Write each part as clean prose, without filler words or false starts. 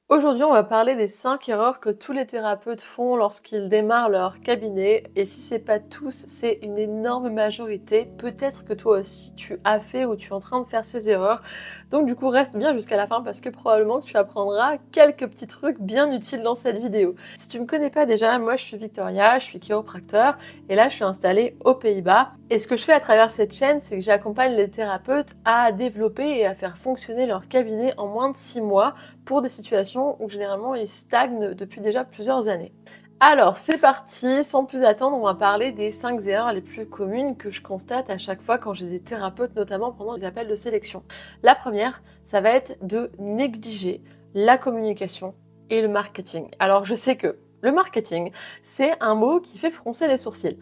Aujourd'hui, on va parler des 5 erreurs que tous les thérapeutes font lorsqu'ils démarrent leur cabinet. Et si c'est pas tous, c'est une énorme majorité. Peut-être que toi aussi, tu as fait ou tu es en train de faire ces erreurs. Donc du coup, reste bien jusqu'à la fin parce que probablement que tu apprendras quelques petits trucs bien utiles dans cette vidéo. Si tu me connais pas déjà, moi je suis Victoria, je suis chiropracteur et là je suis installée aux Pays-Bas. Et ce que je fais à travers cette chaîne, c'est que j'accompagne les thérapeutes à développer et à faire fonctionner leur cabinet en moins de 6 mois pour des situations où généralement ils stagnent depuis déjà plusieurs années. Alors c'est parti, sans plus attendre, on va parler des 5 erreurs les plus communes que je constate à chaque fois quand j'ai des thérapeutes, notamment pendant les appels de sélection. La première, ça va être de négliger la communication et le marketing. Alors je sais que le marketing, c'est un mot qui fait froncer les sourcils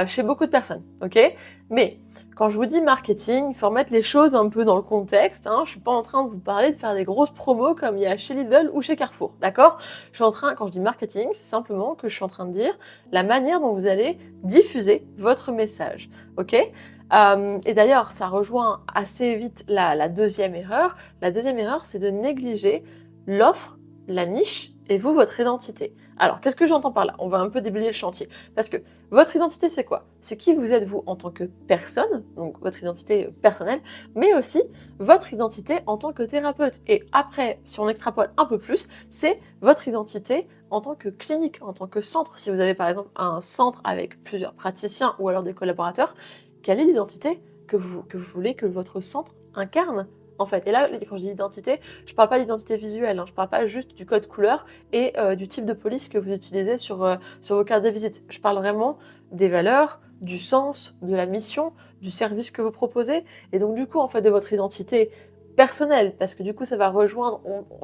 chez beaucoup de personnes, ok? Mais quand je vous dis marketing, il faut remettre les choses un peu dans le contexte. Je suis pas en train de vous parler de faire des grosses promos comme il y a chez Lidl ou chez Carrefour, d'accord? Je suis en train, quand je dis marketing, c'est simplement que je suis en train de dire la manière dont vous allez diffuser votre message, ok? Et d'ailleurs, ça rejoint assez vite la deuxième erreur. La deuxième erreur, c'est de négliger l'offre, la niche et vous, votre identité. Alors, qu'est-ce que j'entends par là? On va un peu déblayer le chantier. Parce que votre identité, c'est quoi? C'est qui vous êtes vous en tant que personne, donc votre identité personnelle, mais aussi votre identité en tant que thérapeute. Et après, si on extrapole un peu plus, c'est votre identité en tant que clinique, en tant que centre. Si vous avez par exemple un centre avec plusieurs praticiens ou alors des collaborateurs, quelle est l'identité que vous voulez que votre centre incarne? En fait, et là, quand je dis identité, je parle pas d'identité visuelle, je parle pas juste du code couleur et du type de police que vous utilisez sur vos cartes de visite. Je parle vraiment des valeurs, du sens, de la mission, du service que vous proposez, et donc du coup, en fait, de votre identité personnelle, parce que du coup, ça va rejoindre,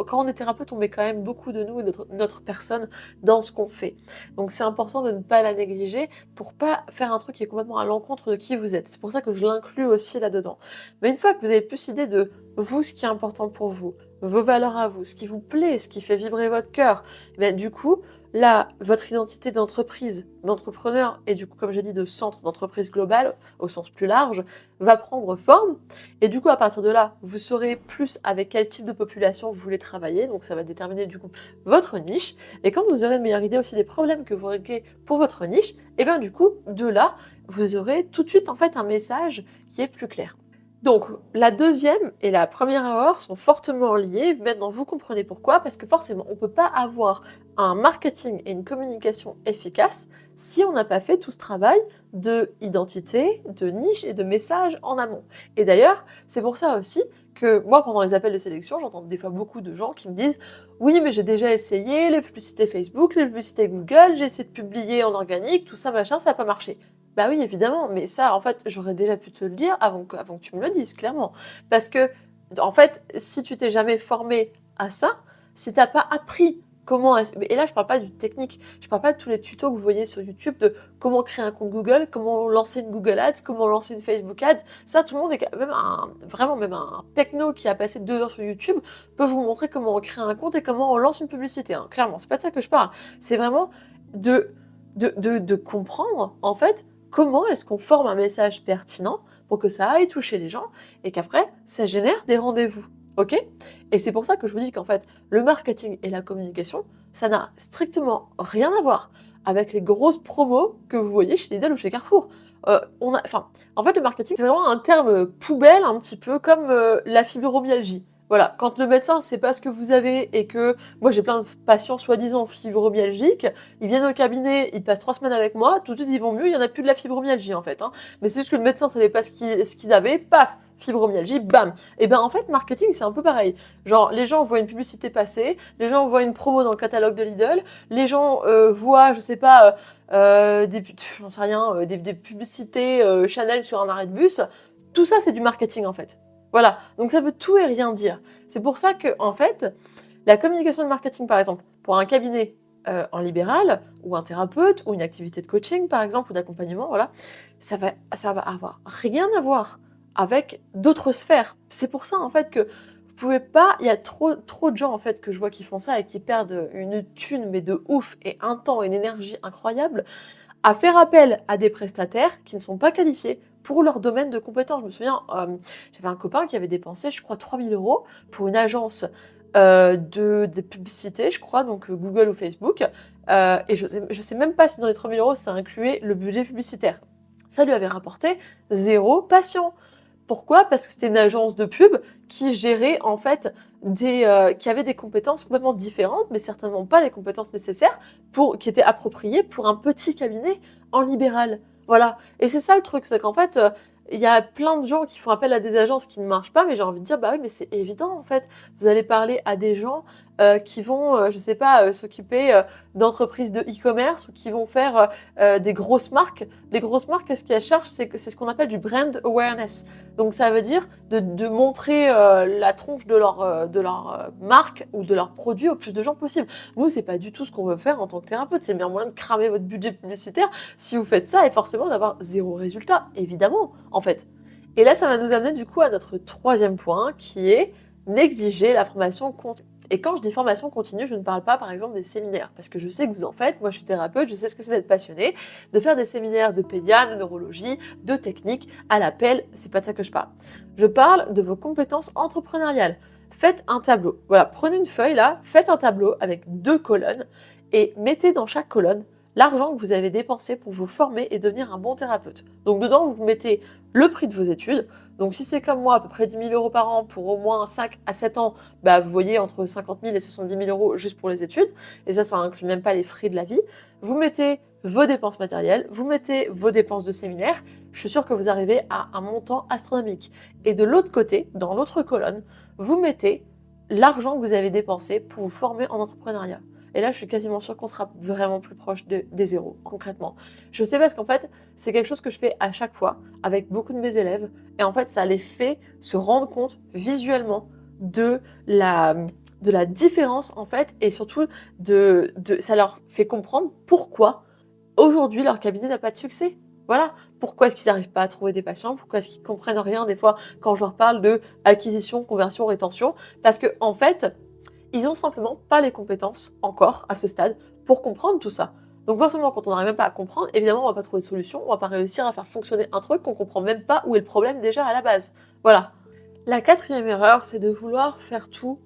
quand on est thérapeute, on met quand même beaucoup de nous et notre personne dans ce qu'on fait. Donc c'est important de ne pas la négliger pour pas faire un truc qui est complètement à l'encontre de qui vous êtes. C'est pour ça que je l'inclus aussi là-dedans. Mais une fois que vous avez plus idée de vous, ce qui est important pour vous, vos valeurs à vous, ce qui vous plaît, ce qui fait vibrer votre cœur, ben, du coup, là, votre identité d'entreprise, d'entrepreneur et du coup, comme j'ai dit, de centre d'entreprise globale, au sens plus large, va prendre forme. Et du coup, à partir de là, vous saurez plus avec quel type de population vous voulez travailler. Donc, ça va déterminer du coup votre niche. Et quand vous aurez une meilleure idée aussi des problèmes que vous réglez pour votre niche, et bien du coup, de là, vous aurez tout de suite en fait un message qui est plus clair. Donc, la deuxième et la première erreur sont fortement liées. Maintenant, vous comprenez pourquoi, parce que forcément, on ne peut pas avoir un marketing et une communication efficace si on n'a pas fait tout ce travail de identité, de niche et de message en amont. Et d'ailleurs, c'est pour ça aussi que moi, pendant les appels de sélection, j'entends des fois beaucoup de gens qui me disent « Oui, mais j'ai déjà essayé les publicités Facebook, les publicités Google, j'ai essayé de publier en organique, tout ça, machin, ça n'a pas marché. » Bah oui, évidemment, mais ça, en fait, j'aurais déjà pu te le dire avant que tu me le dises, clairement. Parce que, en fait, si tu t'es jamais formé à ça, si t'as pas appris comment... Et là, je parle pas du technique, je parle pas de tous les tutos que vous voyez sur YouTube de comment créer un compte Google, comment lancer une Google Ads, comment lancer une Facebook Ads. Ça, tout le monde, est même vraiment même un pecno qui a passé 2 heures sur YouTube, peut vous montrer comment on crée un compte et comment on lance une publicité. Clairement, c'est pas de ça que je parle. C'est vraiment de comprendre, en fait, comment est-ce qu'on forme un message pertinent pour que ça aille toucher les gens et qu'après, ça génère des rendez-vous. Ok? Et c'est pour ça que je vous dis qu'en fait, le marketing et la communication, ça n'a strictement rien à voir avec les grosses promos que vous voyez chez Lidl ou chez Carrefour. En fait, le marketing, c'est vraiment un terme poubelle, un petit peu comme la fibromyalgie. Voilà, quand le médecin ne sait pas ce que vous avez et que moi j'ai plein de patients soi-disant fibromyalgiques, ils viennent au cabinet, ils passent 3 semaines avec moi, tout de suite ils vont mieux, il n'y en a plus de la fibromyalgie en fait. Mais c'est juste que le médecin ne savait pas ce qu'ils avaient, paf, fibromyalgie, bam. Et ben en fait, marketing c'est un peu pareil. Genre, les gens voient une publicité passer, les gens voient une promo dans le catalogue de Lidl, les gens voient, je sais pas, j'en sais rien, des publicités Chanel sur un arrêt de bus. Tout ça c'est du marketing en fait. Voilà, donc ça veut tout et rien dire. C'est pour ça que, en fait, la communication de marketing, par exemple, pour un cabinet en libéral, ou un thérapeute, ou une activité de coaching, par exemple, ou d'accompagnement, voilà, ça va avoir rien à voir avec d'autres sphères. C'est pour ça, en fait, que vous pouvez pas... Il y a trop de gens, en fait, que je vois qui font ça et qui perdent une thune, mais de ouf, et un temps et une énergie incroyable, à faire appel à des prestataires qui ne sont pas qualifiés pour leur domaine de compétence. Je me souviens, j'avais un copain qui avait dépensé, je crois, 3 000 € pour une agence des publicités, je crois, donc Google ou Facebook. Et je sais même pas si dans les 3 000 euros, ça incluait le budget publicitaire. Ça lui avait rapporté 0 patient. Pourquoi? Parce que c'était une agence de pub qui gérait en fait qui avait des compétences complètement différentes, mais certainement pas les compétences nécessaires qui étaient appropriées pour un petit cabinet en libéral. Voilà. Et c'est ça le truc, c'est qu'en fait, il y a plein de gens qui font appel à des agences qui ne marchent pas, mais j'ai envie de dire, bah oui, mais c'est évident en fait. Vous allez parler à des gens qui vont, je sais pas, s'occuper d'entreprises de e-commerce ou qui vont faire des grosses marques. Les grosses marques, qu'est-ce qu'elles cherchent? C'est ce qu'on appelle du brand awareness. Donc ça veut dire de montrer la tronche de leur marque ou de leur produit au plus de gens possible. Nous, c'est pas du tout ce qu'on veut faire en tant que thérapeute. C'est bien moyen de cramer votre budget publicitaire si vous faites ça et forcément d'avoir 0 résultat, évidemment, en fait. Et là, ça va nous amener du coup à notre 3e point qui est négliger la formation continue. Et quand je dis formation continue, je ne parle pas par exemple des séminaires, parce que je sais que vous en faites, moi je suis thérapeute, je sais ce que c'est d'être passionné, de faire des séminaires de pédia, de neurologie, de technique, à l'appel, c'est pas de ça que je parle. Je parle de vos compétences entrepreneuriales. Faites un tableau. Voilà, prenez une feuille là, faites un tableau avec 2 colonnes et mettez dans chaque colonne l'argent que vous avez dépensé pour vous former et devenir un bon thérapeute. Donc dedans, vous mettez le prix de vos études. Donc si c'est comme moi, à peu près 10 000 euros par an pour au moins 5 à 7 ans, bah, vous voyez entre 50 000 et 70 000 euros juste pour les études. Et ça inclut même pas les frais de la vie. Vous mettez vos dépenses matérielles, vous mettez vos dépenses de séminaire. Je suis sûre que vous arrivez à un montant astronomique. Et de l'autre côté, dans l'autre colonne, vous mettez l'argent que vous avez dépensé pour vous former en entrepreneuriat. Et là, je suis quasiment sûre qu'on sera vraiment plus proche des zéros, concrètement. Je sais parce qu'en fait, c'est quelque chose que je fais à chaque fois avec beaucoup de mes élèves. Et en fait, ça les fait se rendre compte visuellement de la différence, en fait, et surtout, ça leur fait comprendre pourquoi aujourd'hui leur cabinet n'a pas de succès. Voilà. Pourquoi est-ce qu'ils n'arrivent pas à trouver des patients? Pourquoi est-ce qu'ils comprennent rien des fois quand je leur parle de acquisition, conversion, rétention? Parce que, en fait, ils ont simplement pas les compétences encore à ce stade pour comprendre tout ça. Donc forcément, quand on n'arrive même pas à comprendre, évidemment, on va pas trouver de solution, on va pas réussir à faire fonctionner un truc qu'on comprend même pas où est le problème déjà à la base. Voilà. La 4e erreur, c'est de vouloir faire tout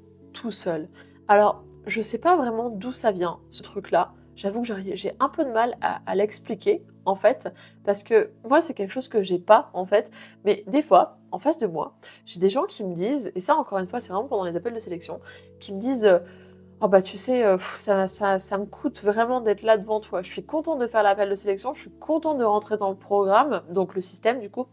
seul. Alors, je sais pas vraiment d'où ça vient, ce truc-là. J'avoue que j'ai un peu de mal à l'expliquer, en fait, parce que moi, c'est quelque chose que j'ai pas, en fait. Mais des fois, en face de moi, j'ai des gens qui me disent, et ça, encore une fois, c'est vraiment pendant les appels de sélection, qui me disent oh bah tu sais, ça me coûte vraiment d'être là devant toi. Je suis contente de faire l'appel de sélection, je suis contente de rentrer dans le programme, donc le système du coup.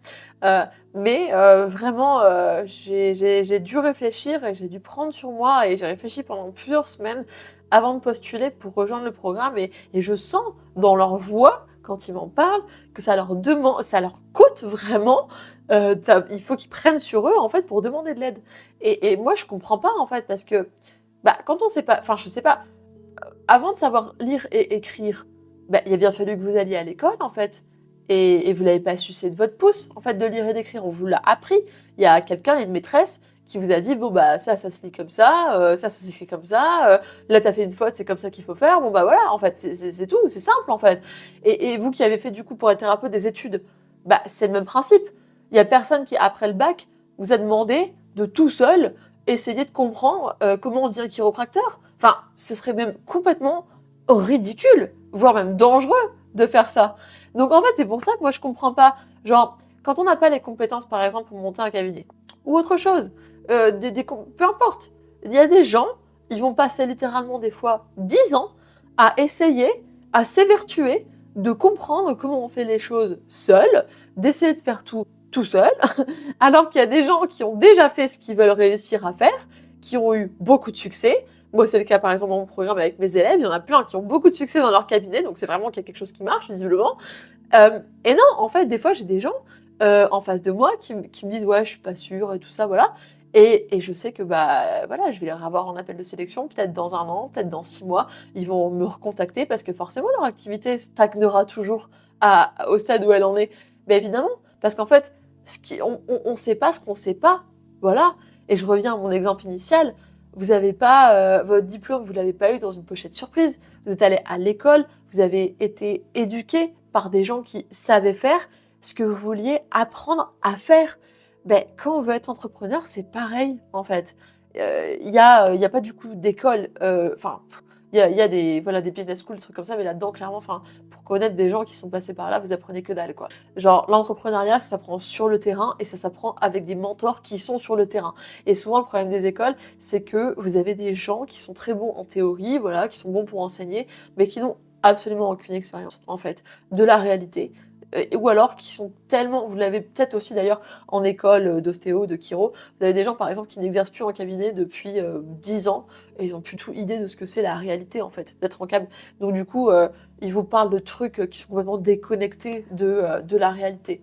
Mais vraiment, j'ai dû réfléchir et j'ai dû prendre sur moi et j'ai réfléchi pendant plusieurs semaines avant de postuler pour rejoindre le programme et je sens dans leur voix, quand ils m'en parlent, que ça leur coûte vraiment. Il faut qu'ils prennent sur eux en fait pour demander de l'aide. Et moi je comprends pas en fait parce que bah, quand on sait pas, enfin, je sais pas, avant de savoir lire et écrire, bah, il a bien fallu que vous alliez à l'école, en fait. Et vous l'avez pas sucé de votre pouce, en fait, de lire et d'écrire. On vous l'a appris. Il y a quelqu'un, une maîtresse, qui vous a dit, bon, bah, ça se lit comme ça, ça s'écrit comme ça, là, t'as fait une faute, c'est comme ça qu'il faut faire. Bon, bah, voilà, en fait, c'est tout, c'est simple, en fait. Et vous qui avez fait, du coup, pour être thérapeute des études, bah, c'est le même principe. Il y a personne qui, après le bac, vous a demandé de tout seul essayer de comprendre comment on devient chiropracteur. Enfin, ce serait même complètement ridicule, voire même dangereux de faire ça. Donc en fait, c'est pour ça que moi je comprends pas. Genre, quand on n'a pas les compétences, par exemple, pour monter un cabinet, ou autre chose, peu importe. Il y a des gens, ils vont passer littéralement des fois 10 ans à essayer, à s'évertuer de comprendre comment on fait les choses seul, d'essayer de faire tout seul, alors qu'il y a des gens qui ont déjà fait ce qu'ils veulent réussir à faire, qui ont eu beaucoup de succès. Moi, c'est le cas, par exemple, dans mon programme avec mes élèves. Il y en a plein qui ont beaucoup de succès dans leur cabinet, donc c'est vraiment qu'il y a quelque chose qui marche, visiblement. Et non, en fait, des fois, j'ai des gens en face de moi qui me disent « Ouais, je suis pas sûre » et tout ça, voilà. Et je sais que bah voilà, je vais les revoir en appel de sélection, peut-être dans 1 an, peut-être dans 6 mois. Ils vont me recontacter parce que forcément, leur activité stagnera toujours au stade où elle en est. Mais évidemment, parce qu'en fait, on sait pas ce qu'on sait pas, voilà. Et je reviens à mon exemple initial. Vous n'avez pas votre diplôme, vous l'avez pas eu dans une pochette surprise. Vous êtes allé à l'école, vous avez été éduqué par des gens qui savaient faire ce que vous vouliez apprendre à faire. Ben, quand on veut être entrepreneur, c'est pareil en fait. Il y a pas du coup d'école, enfin, il y a des, voilà, des business schools, des trucs comme ça, mais là-dedans, clairement, enfin, pour connaître des gens qui sont passés par là, vous apprenez que dalle, quoi. Genre, l'entrepreneuriat, ça s'apprend sur le terrain et ça s'apprend avec des mentors qui sont sur le terrain. Et souvent, le problème des écoles, c'est que vous avez des gens qui sont très bons en théorie, voilà, qui sont bons pour enseigner, mais qui n'ont absolument aucune expérience, en fait, de la réalité. Ou alors qui sont tellement, vous l'avez peut-être aussi d'ailleurs en école d'ostéo, de chiro, vous avez des gens par exemple qui n'exercent plus en cabinet depuis 10 ans et ils ont plus tout idée de ce que c'est la réalité en fait, d'être en cab. Donc du coup, ils vous parlent de trucs qui sont complètement déconnectés de la réalité.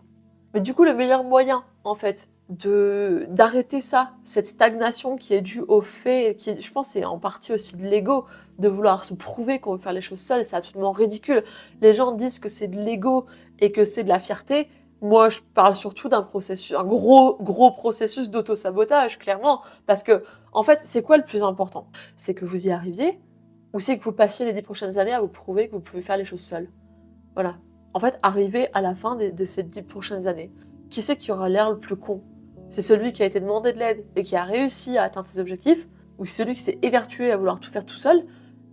Mais du coup, le meilleur moyen, en fait, d'arrêter ça, cette stagnation qui est due au fait, qui, je pense, c'est en partie aussi de l'ego, de vouloir se prouver qu'on veut faire les choses seul, c'est absolument ridicule. Les gens disent que c'est de l'ego et que c'est de la fierté. Moi, je parle surtout d'un processus, un gros processus d'auto-sabotage, clairement. Parce que, en fait, c'est quoi le plus important? C'est que vous y arriviez, ou c'est que vous passiez les 10 prochaines années à vous prouver que vous pouvez faire les choses seul? Voilà. En fait, arriver à la fin de ces 10 prochaines années, qui c'est qui aura l'air le plus con? C'est celui qui a été demandé de l'aide et qui a réussi à atteindre ses objectifs, ou c'est celui qui s'est évertué à vouloir tout faire tout seul,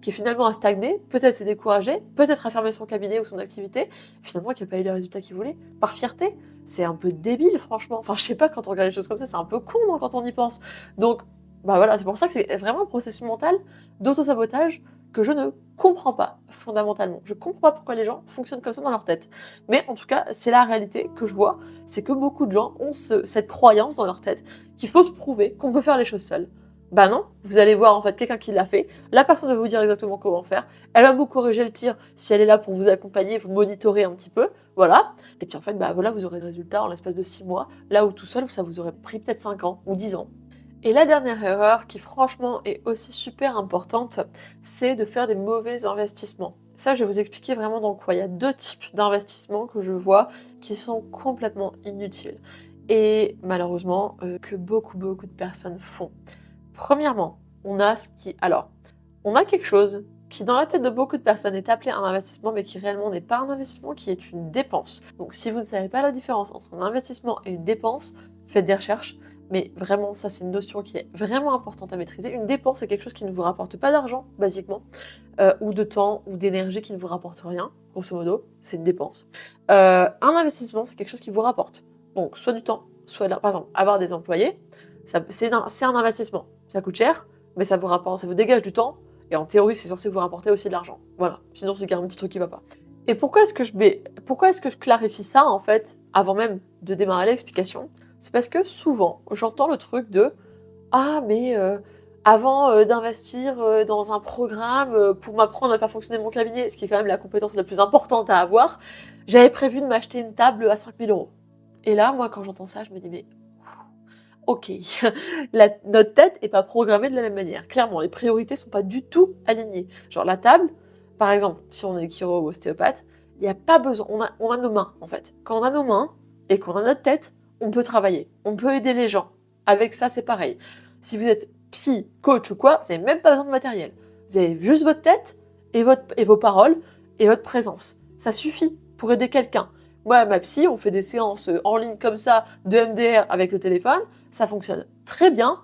qui est finalement à stagner, peut-être s'est découragé, peut-être a fermé son cabinet ou son activité, finalement qui n'a pas eu les résultats qu'il voulait, par fierté? C'est un peu débile, franchement. Enfin, je sais pas, quand on regarde les choses comme ça, c'est un peu con, non, quand on y pense. Donc, bah voilà, c'est pour ça que c'est vraiment un processus mental d'auto-sabotage que je ne comprends pas, fondamentalement. Je comprends pas pourquoi les gens fonctionnent comme ça dans leur tête. Mais en tout cas, c'est la réalité que je vois, c'est que beaucoup de gens ont cette croyance dans leur tête qu'il faut se prouver qu'on peut faire les choses seul. Bah non, vous allez voir en fait quelqu'un qui l'a fait, la personne va vous dire exactement comment faire, elle va vous corriger le tir si elle est là pour vous accompagner, vous monitorer un petit peu, voilà. Et puis en fait, bah voilà, vous aurez le résultat en l'espace de 6 mois, là où tout seul, ça vous aurait pris peut-être 5 ans ou 10 ans. Et la dernière erreur, qui franchement est aussi super importante, c'est de faire des mauvais investissements. Ça, je vais vous expliquer vraiment dans quoi. Il y a deux types d'investissements que je vois qui sont complètement inutiles. Et malheureusement, que beaucoup de personnes font. Premièrement, on a ce qui... Alors, on a quelque chose qui, dans la tête de beaucoup de personnes, est appelé un investissement, mais qui réellement n'est pas un investissement, qui est une dépense. Donc, si vous ne savez pas la différence entre un investissement et une dépense, faites des recherches. Mais vraiment, ça, c'est une notion qui est vraiment importante à maîtriser. Une dépense, c'est quelque chose qui ne vous rapporte pas d'argent, basiquement, ou de temps, ou d'énergie qui ne vous rapporte rien, grosso modo. C'est une dépense. Un investissement, c'est quelque chose qui vous rapporte. Donc, soit du temps, soit, par exemple, avoir des employés, c'est un investissement. Ça coûte cher, mais ça vous rapporte, ça vous dégage du temps, et en théorie, c'est censé vous rapporter aussi de l'argent. Voilà. Sinon, c'est qu'il y a un petit truc qui va pas. Et pourquoi est-ce que je clarifie ça, en fait, avant même de démarrer l'explication? C'est parce que souvent, j'entends le truc de « Ah, mais avant d'investir dans un programme pour m'apprendre à faire fonctionner mon cabinet, ce qui est quand même la compétence la plus importante à avoir, j'avais prévu de m'acheter une table à 5 000 euros. » Et là, moi, quand j'entends ça, je me dis « Mais ok, notre tête n'est pas programmée de la même manière. Clairement, les priorités ne sont pas du tout alignées. Genre la table, par exemple, si on est chiro ou ostéopathe, il n'y a pas besoin, on a nos mains en fait. Quand on a nos mains et qu'on a notre tête, on peut travailler, on peut aider les gens. Avec ça, c'est pareil. Si vous êtes psy, coach ou quoi, vous n'avez même pas besoin de matériel. Vous avez juste votre tête et vos paroles et votre présence. Ça suffit pour aider quelqu'un. Moi, ma psy, on fait des séances en ligne comme ça de MDR avec le téléphone. Ça fonctionne très bien.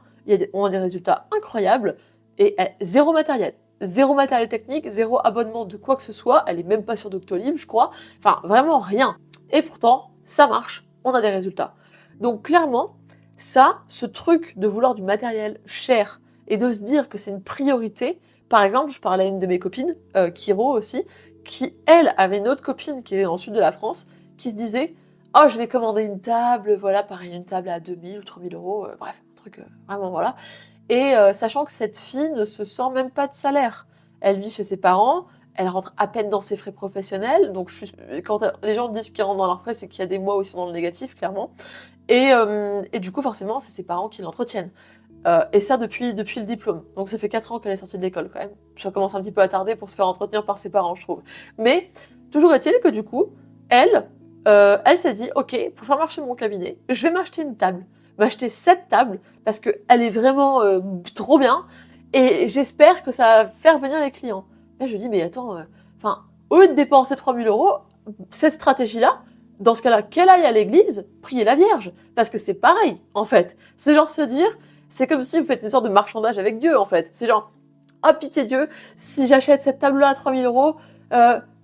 On a des résultats incroyables et zéro matériel. Zéro matériel technique, zéro abonnement de quoi que ce soit. Elle est même pas sur Doctolib, je crois. Enfin, vraiment rien. Et pourtant, ça marche. On a des résultats. Donc clairement, ce truc de vouloir du matériel cher et de se dire que c'est une priorité. Par exemple, je parlais à une de mes copines, Kiro aussi, qui, elle, avait une autre copine qui est dans le sud de la France, qui se disait « Oh, je vais commander une table, voilà, pareil, une table à 2000 ou 3000 euros, bref, un truc vraiment, voilà. » Et sachant que cette fille ne se sent même pas de salaire. Elle vit chez ses parents, elle rentre à peine dans ses frais professionnels, donc quand les gens disent qu'ils rentrent dans leurs frais, c'est qu'il y a des mois où ils sont dans le négatif, clairement. Et du coup, forcément, c'est ses parents qui l'entretiennent. Et ça depuis le diplôme. Donc ça fait 4 ans qu'elle est sortie de l'école quand même. Ça commence un petit peu à tarder pour se faire entretenir par ses parents, je trouve. Mais toujours est-il que du coup, elle s'est dit, ok, pour faire marcher mon cabinet, je vais m'acheter une table. M'acheter cette table parce qu'elle est vraiment trop bien et j'espère que ça va faire venir les clients. Là, je dis, mais attends, au lieu de dépenser 3000 euros, cette stratégie-là, dans ce cas-là, qu'elle aille à l'église, prier la Vierge. Parce que c'est pareil, en fait. C'est genre se dire, C'est comme si vous faites une sorte de marchandage avec Dieu, en fait. C'est genre, oh pitié Dieu, si j'achète cette table-là à 3000 euros,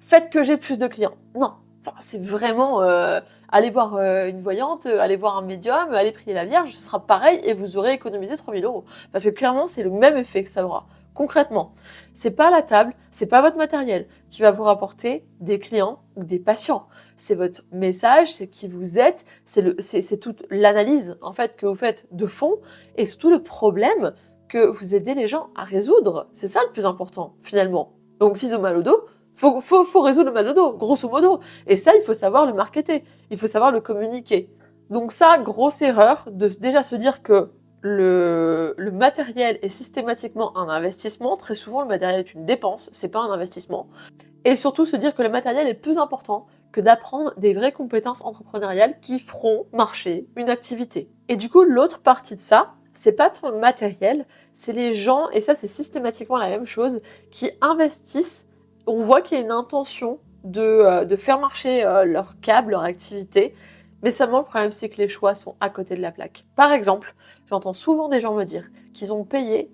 faites que j'ai plus de clients. Non, enfin, c'est vraiment, allez voir une voyante, allez voir un médium, allez prier la Vierge, ce sera pareil et vous aurez économisé 3000 euros. Parce que clairement, c'est le même effet que ça aura. Concrètement, c'est pas la table, c'est pas votre matériel qui va vous rapporter des clients ou des patients. C'est votre message, c'est qui vous êtes, c'est toute l'analyse en fait que vous faites de fond et surtout le problème que vous aidez les gens à résoudre. C'est ça le plus important finalement. Donc s'ils ont mal au dos, faut résoudre le mal au dos, grosso modo. Et ça, il faut savoir le marketer, il faut savoir le communiquer. Donc ça, grosse erreur de déjà se dire que le matériel est systématiquement un investissement. Très souvent, le matériel est une dépense, c'est pas un investissement. Et surtout se dire que le matériel est plus important que d'apprendre des vraies compétences entrepreneuriales qui feront marcher une activité. Et du coup, l'autre partie de ça, c'est pas ton matériel, c'est les gens, et ça c'est systématiquement la même chose, qui investissent. On voit qu'il y a une intention de faire marcher leur câble, leur activité, mais seulement le problème c'est que les choix sont à côté de la plaque. Par exemple, j'entends souvent des gens me dire qu'ils ont payé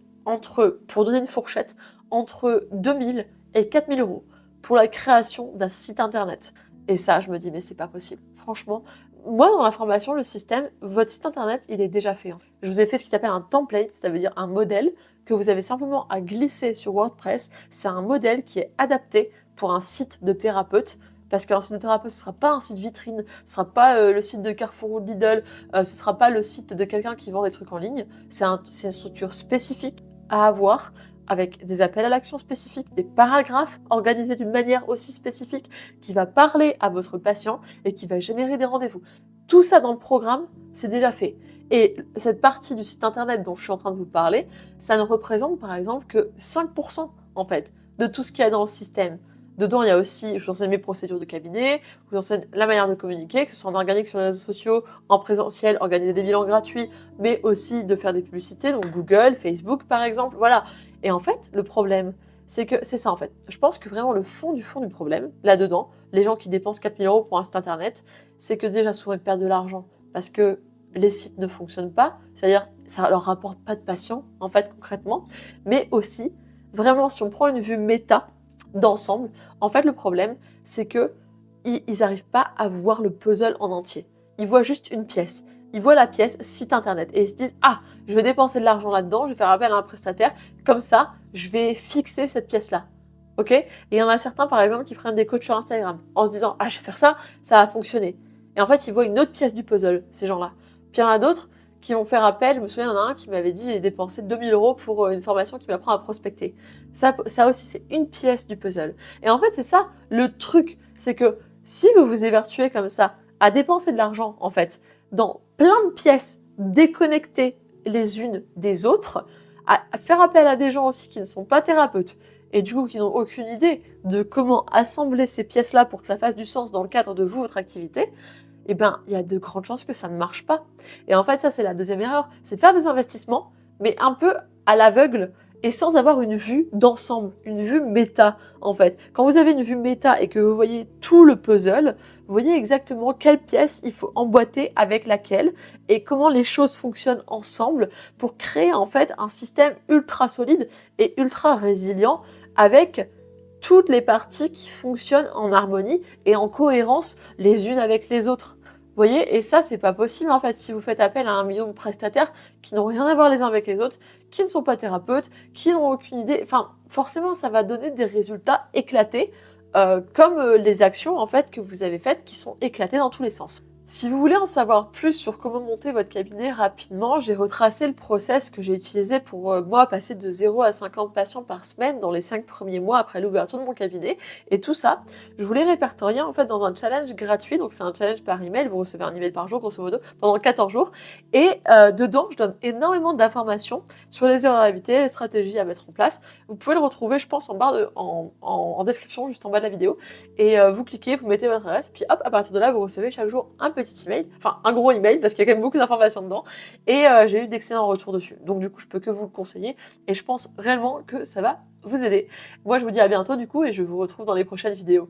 pour donner une fourchette, entre 2000 et 4000 euros pour la création d'un site internet. Et ça, je me dis, mais c'est pas possible. Franchement, moi, dans la formation, le système, votre site internet, il est déjà fait. Je vous ai fait ce qui s'appelle un template, ça veut dire un modèle que vous avez simplement à glisser sur WordPress. C'est un modèle qui est adapté pour un site de thérapeute. Parce qu'un site de thérapeute, ce ne sera pas un site vitrine, ce ne sera pas le site de Carrefour ou Lidl, ce ne sera pas le site de quelqu'un qui vend des trucs en ligne. C'est une structure spécifique à avoir, avec des appels à l'action spécifiques, des paragraphes organisés d'une manière aussi spécifique qui va parler à votre patient et qui va générer des rendez-vous. Tout ça dans le programme, c'est déjà fait. Et cette partie du site internet dont je suis en train de vous parler, ça ne représente par exemple que 5% en fait de tout ce qu'il y a dans le système. Dedans, il y a aussi, je vous enseigne mes procédures de cabinet, je vous enseigne la manière de communiquer, que ce soit en organique sur les réseaux sociaux, en présentiel, organiser des bilans gratuits, mais aussi de faire des publicités, donc Google, Facebook par exemple, voilà. Et en fait, le problème, c'est que c'est ça en fait. Je pense que vraiment le fond du problème, là-dedans, les gens qui dépensent 4000 euros pour un site internet, c'est que déjà souvent ils perdent de l'argent parce que les sites ne fonctionnent pas, c'est-à-dire ça leur rapporte pas de patients en fait concrètement, mais aussi, vraiment si on prend une vue méta, d'ensemble, en fait le problème c'est que ils n'arrivent pas à voir le puzzle en entier. Ils voient juste une pièce. Ils voient la pièce site internet et ils se disent ah, je vais dépenser de l'argent là-dedans, je vais faire appel à un prestataire, comme ça je vais fixer cette pièce-là. Ok? Et il y en a certains par exemple qui prennent des coachs sur Instagram en se disant ah, je vais faire ça, ça va fonctionner. Et en fait ils voient une autre pièce du puzzle, ces gens-là. Puis il y en a d'autres qui vont faire appel, je me souviens, il y en a un qui m'avait dit j'ai dépensé 2000 euros pour une formation qui m'apprend à prospecter. Ça aussi, c'est une pièce du puzzle. Et en fait, c'est ça le truc, c'est que si vous vous évertuez comme ça à dépenser de l'argent, en fait, dans plein de pièces déconnectées les unes des autres, à faire appel à des gens aussi qui ne sont pas thérapeutes et du coup qui n'ont aucune idée de comment assembler ces pièces-là pour que ça fasse du sens dans le cadre de vous, votre activité, eh ben, il y a de grandes chances que ça ne marche pas. Et en fait, ça, c'est la deuxième erreur. C'est de faire des investissements, mais un peu à l'aveugle et sans avoir une vue d'ensemble, une vue méta, en fait. Quand vous avez une vue méta et que vous voyez tout le puzzle, vous voyez exactement quelle pièce il faut emboîter avec laquelle et comment les choses fonctionnent ensemble pour créer, en fait, un système ultra solide et ultra résilient avec toutes les parties qui fonctionnent en harmonie et en cohérence les unes avec les autres. Vous voyez, et ça, c'est pas possible en fait si vous faites appel à 1 million de prestataires qui n'ont rien à voir les uns avec les autres, qui ne sont pas thérapeutes, qui n'ont aucune idée. Enfin, forcément, ça va donner des résultats éclatés, comme les actions en fait que vous avez faites qui sont éclatées dans tous les sens. Si vous voulez en savoir plus sur comment monter votre cabinet rapidement, j'ai retracé le process que j'ai utilisé pour moi passer de 0 à 50 patients par semaine dans les 5 premiers mois après l'ouverture de mon cabinet. Et tout ça, je voulais répertorier en fait dans un challenge gratuit. Donc c'est un challenge par email, vous recevez un email par jour grosso modo pendant 14 jours. Et dedans, je donne énormément d'informations sur les erreurs à éviter, les stratégies à mettre en place. Vous pouvez le retrouver, je pense, en description, juste en bas de la vidéo. Et vous cliquez, vous mettez votre adresse, puis hop, à partir de là, vous recevez chaque jour un petit email, enfin un gros email parce qu'il y a quand même beaucoup d'informations dedans et j'ai eu d'excellents retours dessus. Donc du coup, je peux que vous le conseiller et je pense réellement que ça va vous aider. Moi, je vous dis à bientôt du coup et je vous retrouve dans les prochaines vidéos.